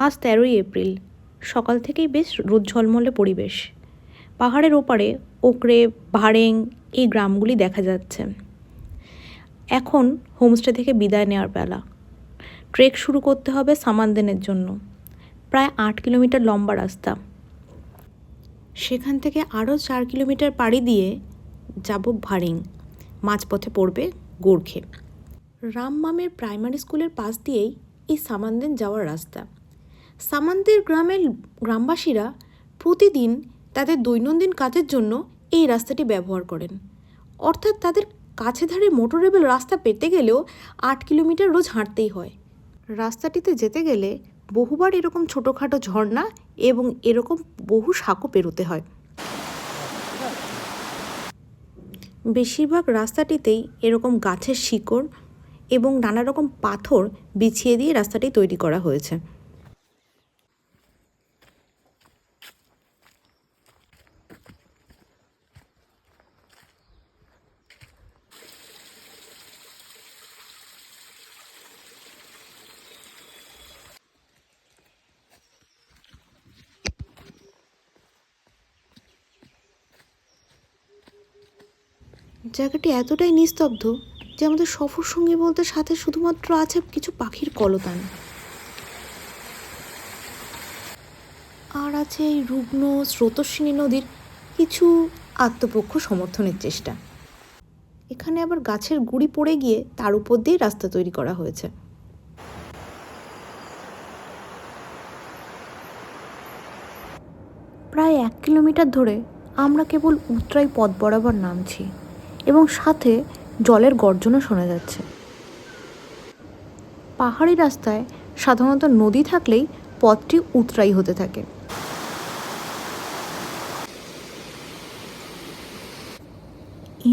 আজ 13ই এপ্রিল। সকাল থেকেই বেশ রোদ ঝলমলে পরিবেশ। পাহাড়ের ওপারে ওকরে, ভাড়েং এই গ্রামগুলি দেখা যাচ্ছে। এখন হোমস্টে থেকে বিদায় নেওয়ার বেলা। ট্রেক শুরু করতে হবে সামানদেনের জন্য। প্রায় 8 কিলোমিটার লম্বা রাস্তা। সেখান থেকে আরও 4 কিলোমিটার পাড়ি দিয়ে যাব ভাড়েং। মাঝপথে পড়বে গোর্খে। রামমামের প্রাইমারি স্কুলের পাশ দিয়েই এই সামানদেন যাওয়ার রাস্তা। সামানদের গ্রামবাসীরা প্রতিদিন তাদের দৈনন্দিন কাজের জন্য এই রাস্তাটি ব্যবহার করেন। অর্থাৎ তাদের কাছে ধারে মোটরেবল রাস্তা পেতে গেলেও 8 কিলোমিটার রোজ হাঁটতেই হয়। রাস্তাটিতে যেতে গেলে বহুবার এরকম ছোটোখাটো ঝর্ণা এবং এরকম বহু সাঁকো পেরোতে হয়। বেশিরভাগ রাস্তাটিতেই এরকম গাছের শিকড় এবং নানা রকম পাথর বিছিয়ে দিয়ে রাস্তাটি তৈরি করা হয়েছে। জায়গাটি এতটাই নিস্তব্ধ যে আমাদের সফর সঙ্গী বলতে সাথে শুধুমাত্র আছে কিছু পাখির কলতান, আর আছে এই রুগ্ন স্রোতস্বিনী নদীর কিছু আত্মপক্ষ সমর্থনের চেষ্টা। এখানে আবার গাছের গুঁড়ি পড়ে গিয়ে তার উপর দিয়ে রাস্তা তৈরি করা হয়েছে। প্রায় 1 কিলোমিটার ধরে আমরা কেবল উতরাই পথ বরাবর নামছি এবং সাথে জলের গর্জনও শোনা যাচ্ছে। পাহাড়ি রাস্তায় সাধারণত নদী থাকলেই পথটি উতরাই হতে থাকে।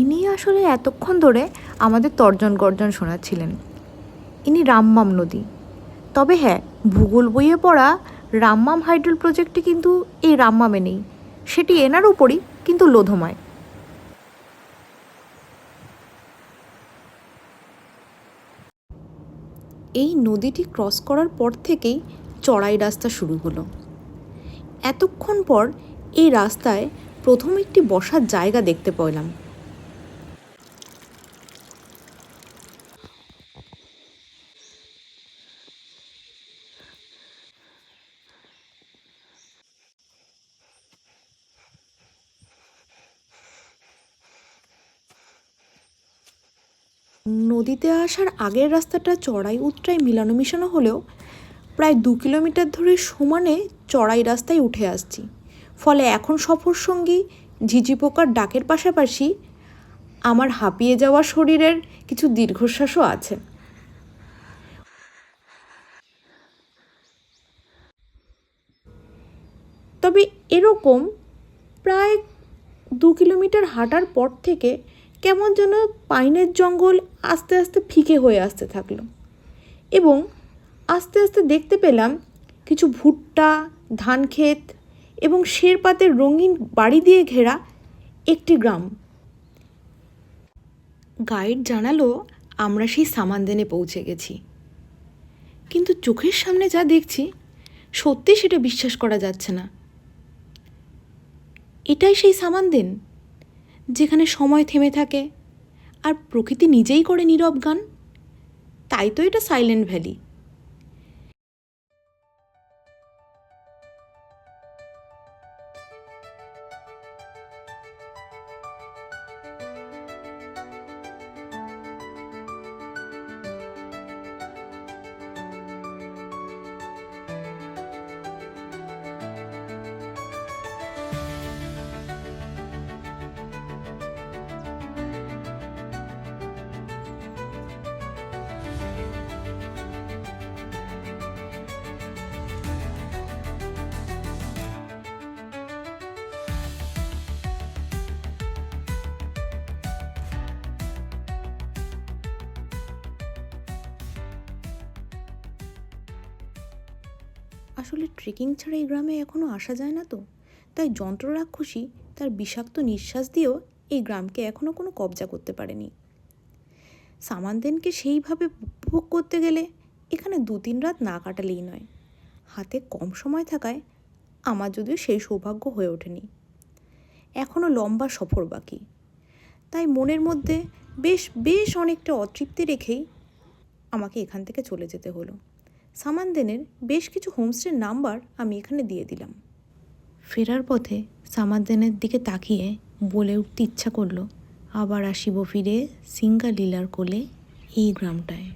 ইনি আসলে এতক্ষণ ধরে আমাদের তর্জন গর্জন শোনাচ্ছিলেন। ইনি রামমাম নদী। তবে হ্যাঁ, ভূগোল বইয়ে পড়া রামমাম হাইড্রোল প্রজেক্টটি কিন্তু এই রামমামে নেই, সেটি এনার উপরই কিন্তু লোধমায়। এই নদীটি ক্রস করার পর থেকেই চড়াই রাস্তা শুরু হলো। এতক্ষণ পর এই রাস্তায় প্রথম একটি বসার জায়গা দেখতে পেলাম। নদীতে আসার আগের রাস্তাটা চড়াই উতরাই মিলানো মিশানো হলেও প্রায় 2 কিলোমিটার ধরে সমানে চড়াই রাস্তায় উঠে আসছি। ফলে এখন সফর সঙ্গী ঝিঝি পোকার ডাকের পাশাপাশি আমার হাঁপিয়ে যাওয়া শরীরের কিছু দীর্ঘশ্বাসও আছে। তবে এরকম প্রায় 2 কিলোমিটার হাঁটার পর থেকে কেমন যেন পাইনের জঙ্গল আস্তে আস্তে ফিকে হয়ে আসতে থাকলো এবং আস্তে আস্তে দেখতে পেলাম কিছু ভুট্টা, ধান ক্ষেত এবং শেরপাতের রঙিন বাড়ি দিয়ে ঘেরা একটি গ্রাম। গাইড জানালো আমরা সেই সামানদেনে পৌঁছে গেছি, কিন্তু চোখের সামনে যা দেখছি সত্যি সেটা বিশ্বাস করা যাচ্ছে না। এটাই সেই সামানদেন যেখানে সময় থেমে থাকে আর প্রকৃতি নিজেই করে নীরব গান। তাই তো এটা সাইলেন্ট ভ্যালি। আসলে ট্রেকিং ছাড়া এই গ্রামে এখনও আসা যায় না তো, তাই যন্ত্ররাক্ষসী তার বিষাক্ত নিঃশ্বাস দিয়েও এই গ্রামকে এখনও কোনো কবজা করতে পারেনি। সামানদেনকে সেইভাবে উপভোগ করতে গেলে এখানে 2-3 রাত না কাটালেই নয়। হাতে কম সময় থাকায় আমার যদিও সেই সৌভাগ্য হয়ে ওঠেনি। এখনও লম্বা সফর বাকি, তাই মনের মধ্যে বেশ বেশ অনেকটা অতৃপ্তি রেখেই আমাকে এখান থেকে চলে যেতে হলো। সামানদেনের বেশ কিছু হোমস্টের নাম্বার আমি এখানে দিয়ে দিলাম। ফেরার পথে সামানদেনের দিকে তাকিয়ে বলে উঠতে ইচ্ছা করলো, আবার আসিব ফিরে সিঙ্গা লীলার কোলে এই গ্রামটায়।